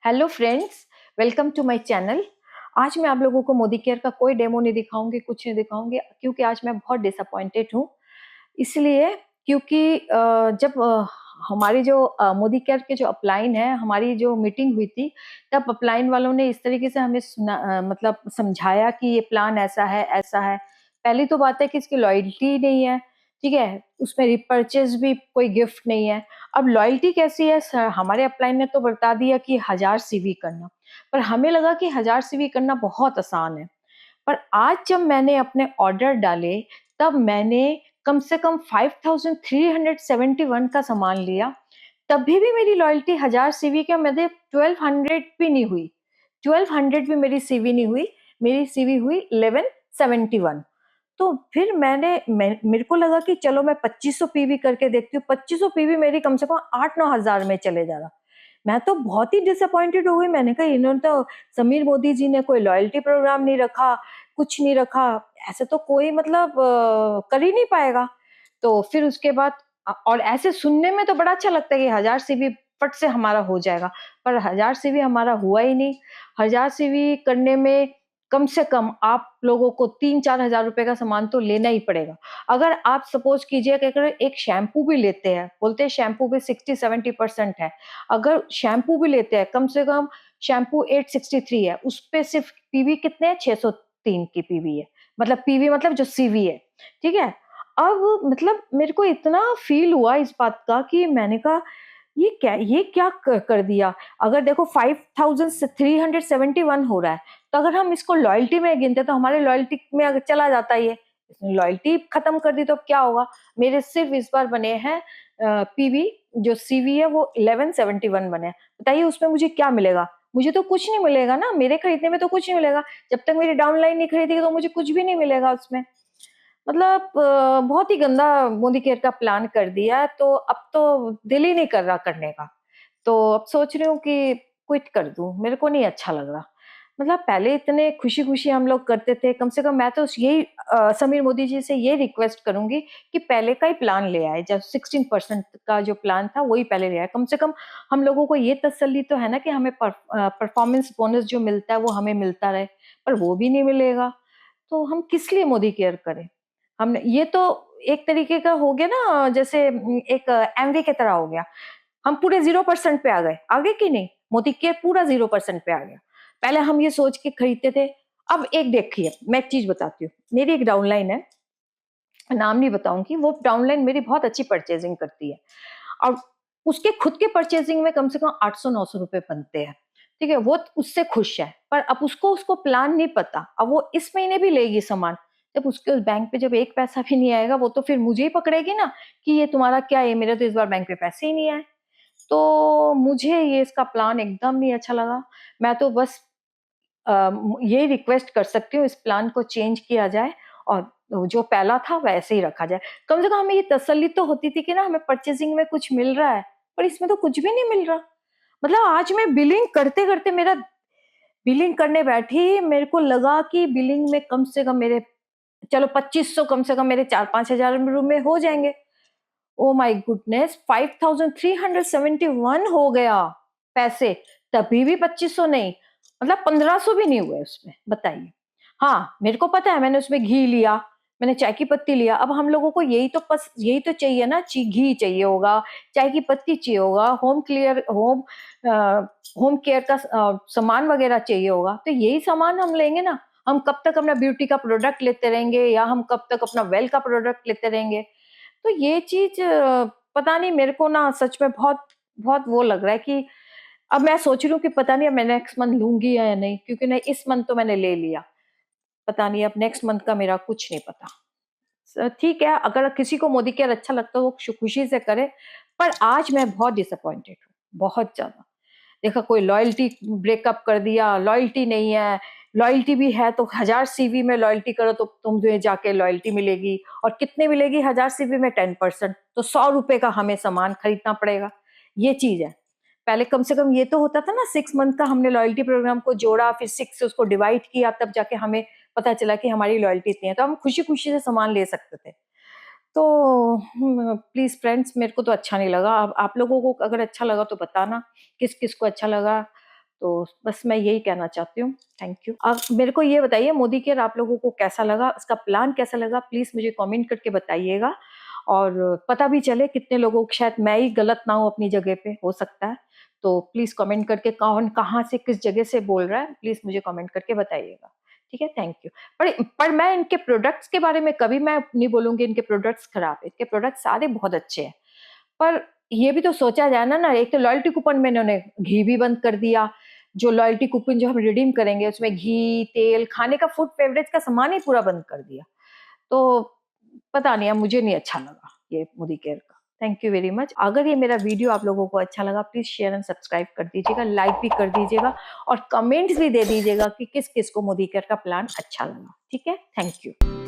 Hello friends, welcome to my channel. आज मैं आप लोगों को मोदी केयर का कोई डेमो नहीं दिखाऊंगी, कुछ नहीं दिखाऊंगी, क्योंकि आज मैं बहुत डिसअपॉइंटेड हूँ। इसलिए क्योंकि जब हमारी जो मोदी केयर के जो अपलाइन है, हमारी जो मीटिंग हुई थी, तब अपलाइन वालों ने इस तरीके से हमें मतलब समझाया कि ये प्लान ऐसा है, ऐसा है। पहली तो बात है कि इसकी लॉयल्टी नहीं है, ठीक है। उसमें रिपर्चेज भी कोई गिफ्ट नहीं है। अब लॉयल्टी कैसी है? हमारे अपलाइन ने तो बता दिया कि 1000 CV करना, पर हमें लगा कि 1000 CV करना बहुत आसान है। पर आज जब मैंने अपने ऑर्डर डाले, तब मैंने कम से कम 5371 का सामान लिया। तभी भी मेरी लॉयल्टी 1000 CV के मतलब 1200 भी नहीं हुई। 1200 भी मेरी सीवी नहीं हुई। मेरी सीवी हुई 1171। तो फिर मेरे को लगा कि चलो मैं 2500 पीवी करके देखती हूँ। 2500 पीवी मेरी कम से कम 8-9 हजार में चले जा रहा। मैं तो बहुत ही डिसअपॉइंटेड हो गई। मैंने कहा इन्होंने तो, समीर मोदी जी ने कोई लॉयल्टी प्रोग्राम नहीं रखा, कुछ नहीं रखा। ऐसे तो कोई मतलब कर ही नहीं पाएगा। तो फिर उसके बाद और ऐसे सुनने में तो बड़ा अच्छा लगता है कि 1000 CV फट से हमारा हो जाएगा, पर 1000 CV हमारा हुआ ही नहीं। 1000 CV करने में कम से कम आप लोगों को 3-4 हजार रुपए का सामान तो लेना ही पड़ेगा। अगर आप सपोज कीजिए कि अगर एक शैम्पू भी लेते हैं, बोलते हैं शैम्पू पे 60-70% है। अगर शैम्पू भी लेते हैं, कम से कम शैम्पू 863 है, उस पे सिर्फ पीवी कितने हैं? 603 की पीवी है। मतलब पीवी मतलब जो सीवी है, ठीक है। अब मतलब मेरे को इतना फील हुआ इस बात का कि मैंने कहा ये क्या कर दिया। अगर देखो 5371 हो रहा है, तो अगर हम इसको लॉयल्टी में गिनते तो हमारे लॉयल्टी में अगर चला जाता ये, लॉयल्टी खत्म कर दी तो अब क्या होगा। मेरे सिर्फ इस बार बने हैं पीवी, जो सीवी है वो 1171 बने हैं। बताइए उसमें मुझे क्या मिलेगा? मुझे तो कुछ नहीं मिलेगा ना, मेरे खरीदने में तो कुछ नहीं मिलेगा। जब तक मेरी डाउनलाइन नहीं खरीदेगी तो मुझे कुछ भी नहीं मिलेगा उसमें। मतलब बहुत ही गंदा मोदी केयर का प्लान कर दिया है, तो अब तो दिल ही नहीं कर रहा करने का। तो अब सोच रही हूँ कि क्विट कर दूँ, मेरे को नहीं अच्छा लग रहा। मतलब पहले इतने खुशी-खुशी हम लोग करते थे, कम से कम मैं तो यही समीर मोदी जी से ये रिक्वेस्ट करूँगी कि पहले का ही प्लान ले आए, जब 16% का जो प्लान था वही पहले ले आए। कम से कम हम लोगों को ये तसल्ली तो है ना कि हमें परफॉर्मेंस बोनस जो मिलता है वो हमें मिलता रहे, पर वो भी नहीं मिलेगा। तो हम किस लिए मोदी केयर करें? हमने ये तो एक तरीके का हो गया ना, जैसे एक एमवे की तरह हो गया। हम पूरे 0% पे आ गए। आगे की नहीं, मोदी केयर पूरा 0% पे आ गया। पहले हम ये सोच के खरीदते थे। अब एक देखिए, मैं एक चीज़ बताती हूँ। मेरी एक डाउनलाइन है, नाम नहीं बताऊँगी, वो डाउनलाइन मेरी बहुत अच्छी परचेज़िंग करती है। और उसके खुद के परचेज़िंग में कम से कम 800-900 रुपए बनते हैं। ठीक है? वो उससे खुश है, पर अब उसको प्लान नहीं पता। अब वो इस महीने भी लेगी सामान, जब उसके उस बैंक पे जब एक पैसा भी नहीं आएगा, वो तो फिर मुझे ही पकड़ेगी ना कि ये तुम्हारा क्या है? मेरे तो इस बार बैंक में पैसे ही नहीं आए। तो मुझे ये इसका प्लान एकदम नहीं अच्छा लगा। मैं तो बस ये रिक्वेस्ट कर सकती हूँ, इस प्लान को चेंज किया जाए और जो पहला था वैसे ही रखा जाए। कम से कम हमें ये तसल्ली तो होती थी कि ना हमें परचेज़िंग में कुछ मिल रहा है, पर इसमें तो कुछ भी नहीं मिल रहा। मतलब आज मैं बिलिंग करते-करते, मेरा बिलिंग करने बैठी, मेरे को लगा कि बिलिंग में कम से कम मेरे, चलो 2500 कम से कम मेरे 4-5 हज़ार में हो जाएँगे। Oh my goodness! 5371 हो गया पैसे, तभी भी 2500 नहीं, मतलब 1500 भी नहीं हुए उसमें, बताइए। हाँ, मेरे को पता है, मैंने उसमें घी लिया, मैंने चाय की पत्ती लिया। अब हम लोगों को यही तो चाहिए ना, घी चाहिए होगा, चाय की पत्ती चाहिए होगा, होम केयर का सामान वगैरह चाहिए होगा, तो यही सामान हम लेंगे ना। हम कब तक अपना ब्यूटी का प्रोडक्ट लेते रहेंगे, या हम कब तक अपना वेल का प्रोडक्ट लेते रहेंगे? तो ये चीज़ पता नहीं, मेरे को ना सच में बहुत बहुत वो लग रहा है कि अब मैं सोच रही हूँ कि पता नहीं अब मैं नेक्स्ट मंथ लूँगी या नहीं, क्योंकि नहीं, इस मंथ तो मैंने ले लिया। पता नहीं अब नेक्स्ट मंथ का मेरा कुछ नहीं पता। ठीक है, अगर किसी को मोदी केयर अच्छा लगता है वो खुशी से करे, पर आज मैं बहुत डिसअपॉइंटेड हूँ, बहुत ज़्यादा। देखा, कोई लॉयल्टी ब्रेकअप कर दिया, लॉयल्टी नहीं है, लॉयल्टी भी है तो 1000 CV में लॉयल्टी करो तो तुम्हें जाके लॉयल्टी मिलेगी, और कितने मिलेगी 1000 CV में? 10%, तो 100 रुपए का हमें सामान खरीदना पड़ेगा। ये चीज़ है। पहले कम से कम ये तो होता था ना, 6 मंथ का हमने लॉयल्टी प्रोग्राम को जोड़ा, फिर 6 से उसको डिवाइड किया, तब जाके हमें पता चला कि हमारी लॉयल्टी इतनी है, तो हम खुशी-खुशी से सामान ले सकते थे। तो प्लीज़ फ्रेंड्स, मेरे को तो अच्छा नहीं लगा। अब आप लोगों को अगर अच्छा लगा तो बताना, किस-किस को अच्छा लगा। तो बस मैं यही कहना चाहती हूँ। Thank you. अब मेरे को ये बताइए मोदी केयर आप लोगों को कैसा लगा, उसका प्लान कैसा लगा, प्लीज मुझे कमेंट करके बताइएगा, और पता भी चले कितने लोगों को, शायद मैं ही गलत ना हूँ अपनी जगह पे, हो सकता है। तो प्लीज कमेंट करके कौन कहाँ से किस जगह से बोल रहा है, प्लीज मुझे कमेंट करके बताइएगा। ठीक है, थैंक यू। पर मैं इनके प्रोडक्ट्स के बारे में कभी मैं नहीं बोलूंगी इनके प्रोडक्ट्स खराब है, इनके प्रोडक्ट्स सारे बहुत अच्छे हैं। पर ये भी तो सोचा जाए ना, एक तो लॉयल्टी कूपन में इन्होंने घी भी बंद कर दिया। जो लॉयल्टी कूपन जो हम रिडीम करेंगे उसमें घी, तेल, खाने का, फूड फेवरेज का सामान ही पूरा बंद कर दिया। तो पता नहीं, अब मुझे नहीं अच्छा लगा ये मोदी केयर का। Thank you very much. अगर ये मेरा वीडियो आप लोगों को अच्छा लगा, प्लीज शेयर एंड सब्सक्राइब कर दीजिएगा, लाइक भी कर दीजिएगा, और कमेंट्स भी दे दीजिएगा कि किस किस को मोदी केयर का प्लान अच्छा लगा। ठीक है, थैंक यू।